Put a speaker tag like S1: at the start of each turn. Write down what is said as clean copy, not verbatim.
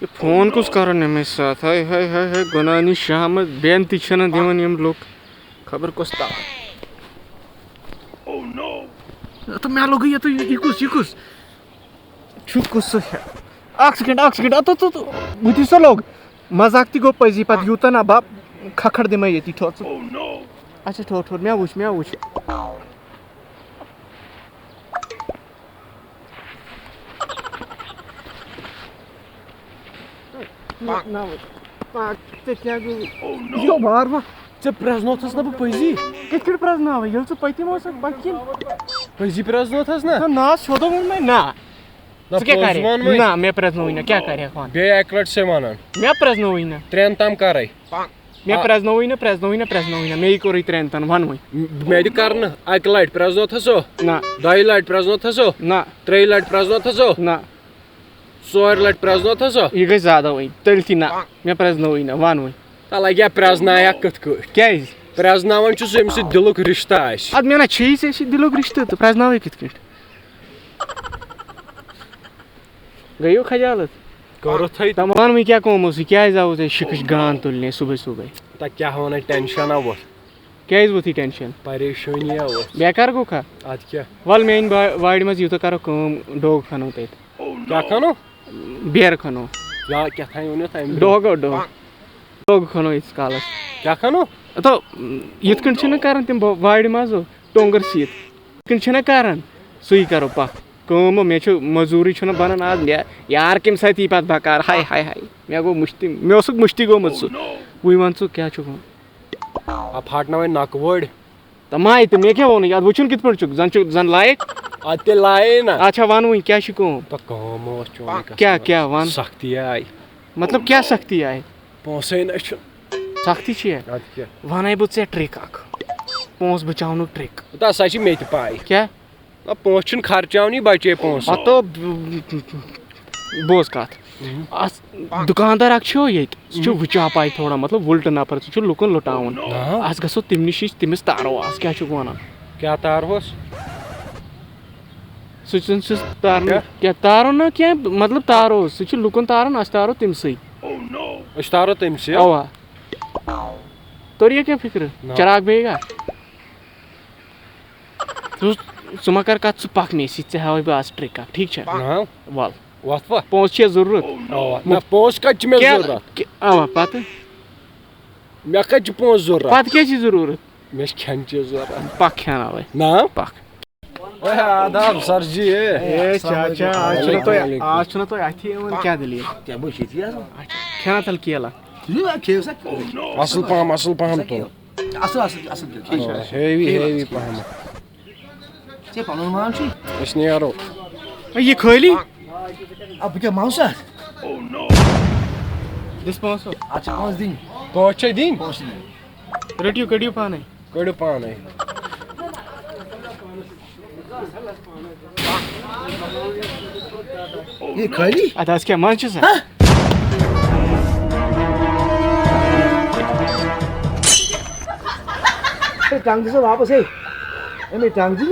S1: ये फोन कुछ करन मे साथ हाय हाय हाय हाय गुनानी शाम बेन तिछन दिवन यम लोग खबर कोस्ता ओह नो तो मैं लोग ये तो इकुस छुकुस एक सेकंड तो बुति सो लोग मजाक ती गो पजी पत यूता ना बाप खखड़ दे मैं ये ठोर ओह नो अच्छा ठोर मैं वुछ ना पाक ते क्या गो यो बार वा
S2: चे preznotās na poezii.
S1: कित प्रश्न ये तो पति मो सब बाकी
S2: Poezii preznotās na.
S1: ना छोड़ो मैं ना
S2: Na
S1: क्या करे
S2: pozvan
S1: ना मैं प्रश्न हुई ना क्या करे कौन
S2: Be eklat se vanan.
S1: मैं प्रश्न हुई ना
S2: Tren tam karai.
S1: मैं प्रश्न हुई ना मैं ही कोरी ट्रेन तन वन हुई
S2: Medi karna eklat preznotās.
S1: ना
S2: 2 lat preznotās.
S1: ना
S2: 3 lat preznotās.
S1: ना
S2: 4 lat preznotās.
S1: ये गई ज्यादा हुई तलती ना मैं प्रश्न हुई ना वन हुई
S2: Ta lagya preznaya kıt kır.
S1: क्या है
S2: Preznavan çu semsi diluk rişta aş.
S1: अब मैं ना छह से दिलो रिश्ते तो प्रश्न हुई कित गयो खजालत
S2: Koro thay
S1: तमान में क्या कहूँ मुझे क्या जाओ से शिकश गान तुलने सुबह
S2: ta kya hona tension avur.
S1: क्या इस बुती टेंशन
S2: Pareshani avur.
S1: बेकार को खा
S2: Ad kya?
S1: वाल मेन वाइड में यूं तो करो कम डॉग खानो ते
S2: Kya kano?
S1: बियर खानो
S2: Ya kya thay onu thay.
S1: Dog खानो इस कालस
S2: Kya kano?
S1: तो यत कन छन करन तिम वाइड माजो टोंगर सीत कन छन करन सुई करो पा कम मे छु मजूरी छन बनन आज यार केम सती पत बकार हाय मे गो मुश्ती गो मत वही वन क्या छु
S2: A phatnavan nakvod.
S1: तमाय ते मे क्या वन याद वचन कित पर जन लायक
S2: Ad te lae na.
S1: अच्छा वन वही क्या छु को
S2: Ta kamo chon ka.
S1: क्या वन
S2: Sakti ay.
S1: मतलब क्या सख्ती है
S2: Ponsay na chun.
S1: सख्ती छे
S2: Ad kya?
S1: वन बो से ट्रिक अख पोंस बचाउनु trick
S2: Ta sa chi meti pai.
S1: क्या
S2: Na ponchun kharchauni bache pons.
S1: तो बोस कत दुकानदार अख ये वचा पाई थोड़ा मतलब उल्ट नफर सह लुकन लुटावन अस गो तम नश तमिस तारो आज क्या वन
S2: Kya tar hos?
S1: सह तार क्या तारो ना क्या मतलब तारो सह लुकन तारन अस तारो तमसे
S2: Aš taro temsi.
S1: अवा तोरिए क्या फिक्र चराग बेगा सह मा कर कत सह पकने सह हावे बह आज ट्रिक ठीक
S2: Na.
S1: वल
S2: Vatva.
S1: पोंस छे जरूरत
S2: Na pons ka me zorat.
S1: अवा पत
S2: Me ka pons zorat.
S1: पत क्या जरूरत
S2: Mes khanche zorat.
S1: पक खाना भाई
S2: Na?
S1: पक
S2: Adam sarji
S1: ए चाचा आज छुना तो अथी यमन क्या दलील
S3: क्या बोल थी यार
S1: खाना तल केला
S3: ये खेल सा
S2: Asıl paham to.
S3: asıl
S2: Heavy paham.
S3: ये पालन मान छी
S2: Es ne yaro.
S1: ये खोली
S3: अब क्या माउसा
S1: दिस पांचो
S3: अच्छा 5 दिन
S2: Poche din.
S3: 5 दिन
S1: रेडियो कडियो पाने
S2: Kodu pane.
S3: ये खैली
S1: अदास क्या मान छ
S3: टांग से वापस है ये टांग जी